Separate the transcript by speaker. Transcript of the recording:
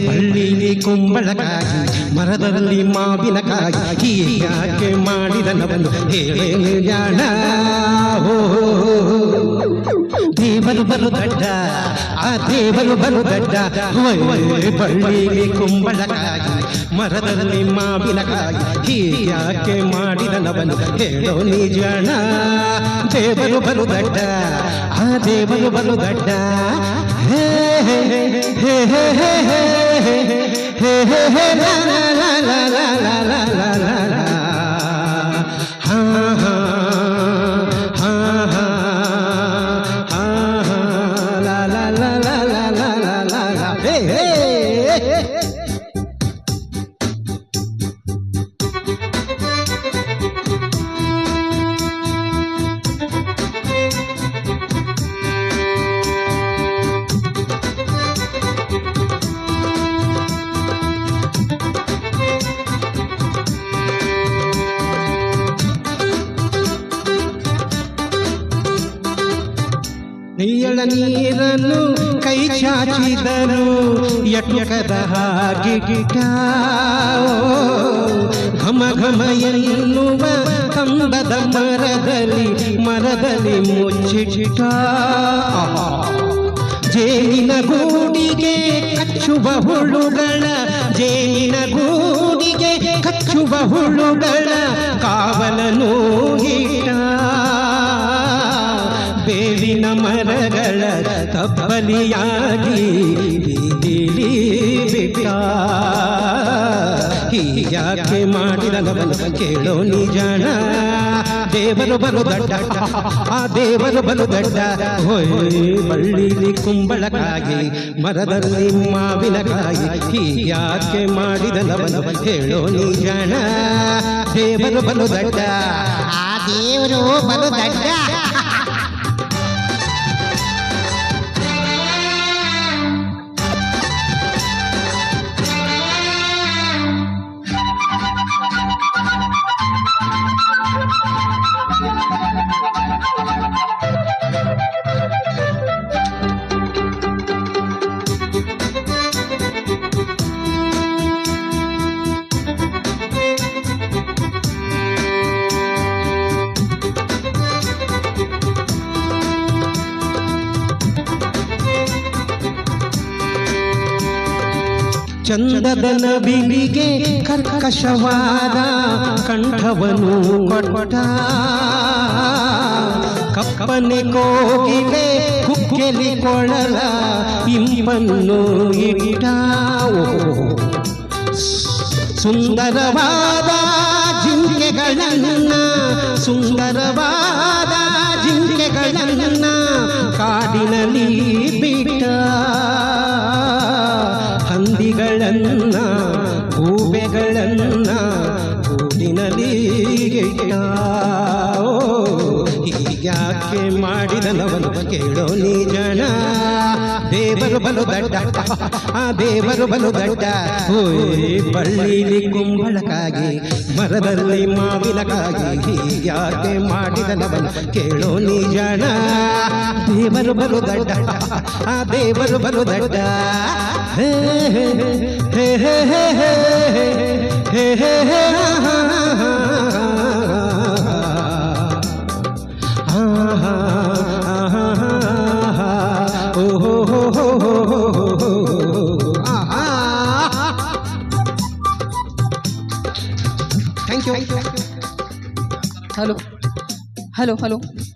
Speaker 1: ಬಳ್ಳಿಲಿ ಕುಂಬಳಕಾಯಿ ಮರದಲ್ಲಿ ಮಾವಿನಕಾಯಿ ಹೀಗೆ ಮಾಡಿದ ನವನು ಹೇಳೇನು ಜಾಣ ದೇವರು ಬಲು ದಡ್ಡ ಆ ದೇವರು ಬಲು ದಡ್ಡ ಬಳ್ಳಿಲಿ ಕುಂಬಳಕಾಯಿ ಮರದಲ್ಲಿ ಮಾವಿನಕಾಯಿ ಹೀಗೆ ಮಾಡಿದ ನವನು ಹೇಳೋ ನಿಜಾಣ ದೇವರು ಬಲು ದಡ್ಡ ಆ ದೇವರು ಬಲು ದಡ್ಡ ಹೇ ಹೇ ಹೇ ಹೇ ಹೇ ಹೇ ಹೇ ಹೇ ಹೇ ಲಾ ಲಾ ಲಾ ಲಾ ಲಾ ಲಾ ಲಾ ಲಾ ಲಾ ಹಾ ಹಾ ಹಾ ಹಾ ಹಾ ಲಾ ಲಾ ಲಾ ಲಾ ಲಾ ಲಾ ಲಾ ಲಾ ಹೇ ಹೇ ನೀಯಳ ನೀರನ್ನು ಕೈ ಚಾಚಿದರು ಎಟುಕದ ಹಾಗೆ ಗಿಟ ಘಮ ಘಮ ಎನ್ನುವ ಕಂಬದ ಮರದಲ್ಲಿ ಮುಚ್ಚಿಟ ಜೇನಿನ ಗೂಡಿಗೆ ಕಚ್ಚುವ ಹುಳುಗಳ ಜೇನಿನ ಗೂಡಿಗೆ ಕಚ್ಚುವ ಹುಳುಗಳ ಕಾವಲನು ಹಿಟ ಬೇವಿನ ಮರಗಳ ತಬ್ಬಲಿಯಾಗಿ ಬೀದಿಲಿ ಬಿಟ್ಟ ಹೀಗ್ಯಾಕೆ ಮಾಡಿದ ನವನು ಕೇಳೋ ನಿಜಾಣ ದೇವರು ಬಲು ದಡ್ಡ ಆ ದೇವರು ಬಲು ದಡ್ಡ ಹೋಯ್ ಬಳ್ಳಿಲಿ ಕುಂಬಳಕಾಯಿ ಮರದಲ್ಲಿ ಮಾವಿನಕಾಯಿ ಹೀಗ್ಯಾಕೆ ಮಾಡಿದ ನವನು ಕೇಳೋ ನಿಜಾಣ ದೇವರು ಬಲು ದಡ್ಡ
Speaker 2: ಆ ದೇವರು ಬಲು ದಡ್ಡ
Speaker 1: ಚಂದದ ನವಿಲಿಗೆ ಕರ್ಕಶವಾದ ಕಂಠವನು ಕೊಟ್ಟ ಕಪ್ಪನೆ ಕೋಗಿಲೆ ಕುಕ್ಕೆಲಿ ಕೊಳಲ ಇಂಪನ್ನು ಇಟ್ಟ ಸುಂದರವಾದ ಜಿಂಕೆಗಳನ್ನ ಸುಂದರವಾದ ಜಿಂಕೆಗಳನ್ನ ಕಾಡಿನಲ್ಲಿ ಬಿಟ್ಟ ಹಂದಿಗಳನ್ನ ಗೂಬೆಗಳನ್ನ ಗೂಡಿನಲ್ಲಿ ಹೀಗ್ಯಾಕೆ ಮಾಡಿದ ನವನು ಕೇಳೋ ನಿಜಾಣ ದೇವರು ಬಲು ದಡ್ಡ ಆ ದೇವರು ಬಲು ದಡ್ಡ ಹೋಯ್ ಬಳ್ಳಿಲಿ ಕುಂಬಳಕಾಯಿ ಮರದಲ್ಲಿ ಮಾವಿನಕಾಯಿ ಹೀಗ್ಯಾಕೆ ಮಾಡಿದ ನವನು ಕೇಳೋ ನಿಜಾಣ ದೇವರು ಬಲು ದಡ್ಡ ಆ ದೇವರು ಬಲು ದಡ್ಡ ಹೇ ಹೇ ಹೇ ಹೇ ಹೇ ಹೇ ಹೇ
Speaker 3: Hello.